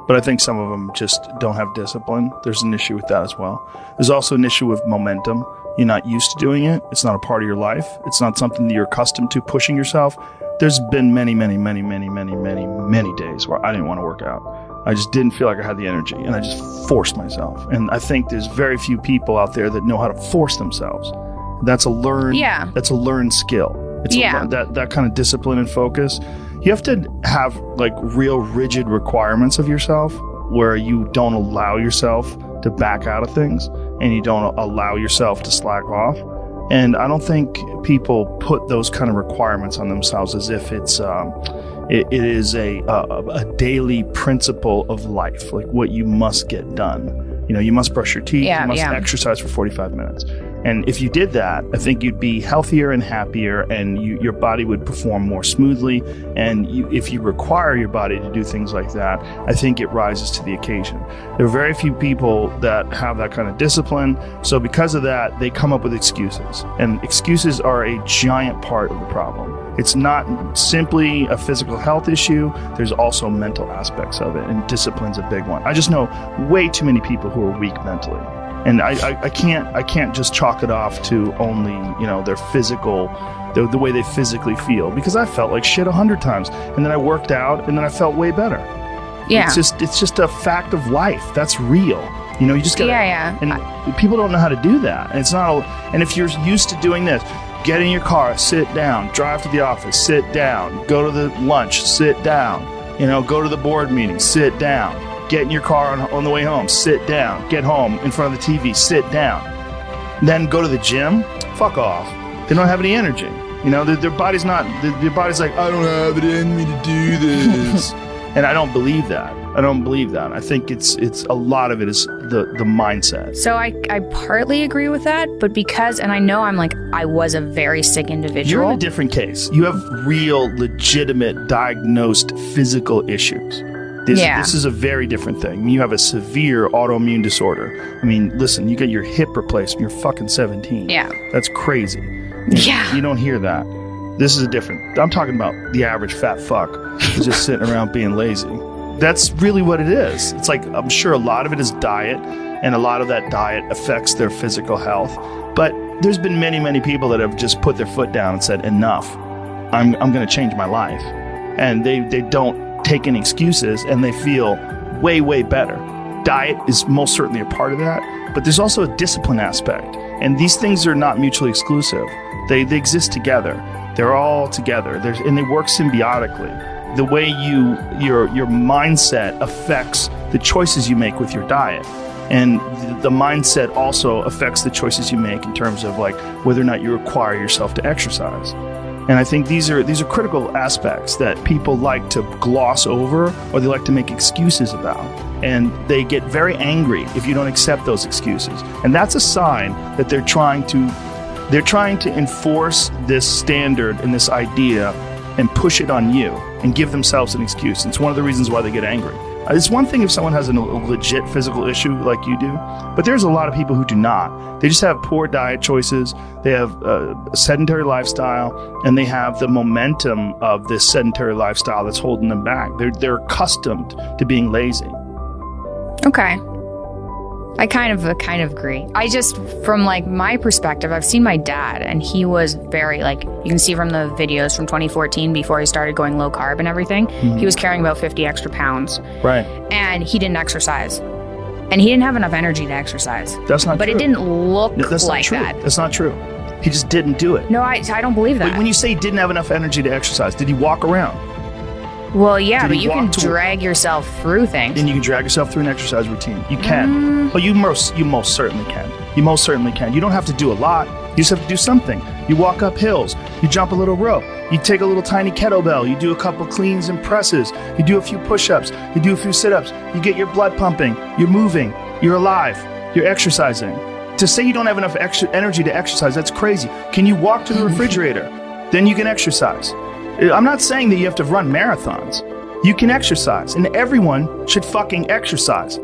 But I think some of them just don't have discipline. There's an issue with that as well. There's also an issue with momentum. You're not used to doing it. It's not a part of your life. It's not something that you're accustomed to, pushing yourself. There's been many days where I didn't want to work out. I just didn't feel like I had the energy, and I just forced myself. And I think there's very few people out there that know how to force themselves. That's a learned skill. It's that kind of discipline and focus. You have to have like real rigid requirements of yourself where you don't allow yourself to back out of things and you don't allow yourself to slack off. And I don't think people put those kind of requirements on themselves as if it is a daily principle of life, like what you must get done. You must brush your teeth, you must exercise for 45 minutes. And if you did that, I think you'd be healthier and happier, and your body would perform more smoothly. And if you require your body to do things like that, I think it rises to the occasion. There are very few people that have that kind of discipline. So because of that, they come up with excuses. And excuses are a giant part of the problem. It's not simply a physical health issue. There's also mental aspects of it, and discipline's a big one. I just know way too many people who are weak mentally. And I can't just chalk it off to only, their physical, the way they physically feel, because I felt like shit 100 times, and then I worked out, and then I felt way better. Yeah. It's just a fact of life. That's real. You just gotta, and people don't know how to do that. And it's not, and if you're used to doing this, get in your car, sit down, drive to the office, sit down, go to the lunch, sit down, go to the board meeting, sit down. Get in your car on the way home, sit down. Get home in front of the TV, sit down. Then go to the gym, fuck off. They don't have any energy. Their body's like, I don't have it in me to do this. And I don't believe that. I think it's a lot of it is the mindset. So I partly agree with that, but and I know I was a very sick individual. You're in a different case. You have real, legitimate, diagnosed physical issues. This is a very different thing. You have a severe autoimmune disorder. I mean, listen, you get your hip replaced when you're fucking 17. Yeah. That's crazy. You don't hear that. This is I'm talking about the average fat fuck who's just sitting around being lazy. That's really what it is. It's like, I'm sure a lot of it is diet, and a lot of that diet affects their physical health. But there's been many people that have just put their foot down and said, enough. I'm going to change my life. And they don't take any excuses, and they feel way better. Diet is most certainly a part of that, but there's also a discipline aspect, and these things are not mutually exclusive. They exist together. They're all together. And they work symbiotically. The way your mindset affects the choices you make with your diet, and the mindset also affects the choices you make in terms of like whether or not you require yourself to exercise. And I think these are critical aspects that people like to gloss over, or they like to make excuses about. And they get very angry if you don't accept those excuses. And that's a sign that they're trying to enforce this standard and this idea and push it on you and give themselves an excuse. It's one of the reasons why they get angry. It's one thing if someone has a legit physical issue like you do, but there's a lot of people who do not. They just have poor diet choices, they have a sedentary lifestyle, and they have the momentum of this sedentary lifestyle that's holding them back. They're accustomed to being lazy. Okay. I kind of agree. I just, from my perspective, I've seen my dad, and he was very you can see from the videos from 2014 before he started going low carb and everything, he was carrying about 50 extra pounds. Right. And he didn't exercise. And he didn't have enough energy to exercise. That's not true. But it didn't look like that. That's not true. He just didn't do it. No, I don't believe that. But when you say he didn't have enough energy to exercise, did he walk around? Well, yeah, but you can drag yourself through things. And you can drag yourself through an exercise routine. You can. Well, you most certainly can. You most certainly can. You don't have to do a lot. You just have to do something. You walk up hills. You jump a little rope. You take a little tiny kettlebell. You do a couple cleans and presses. You do a few push-ups. You do a few sit-ups. You get your blood pumping. You're moving. You're alive. You're exercising. To say you don't have enough energy to exercise, that's crazy. Can you walk to the refrigerator? Then you can exercise. I'm not saying that you have to run marathons. You can exercise, and everyone should fucking exercise.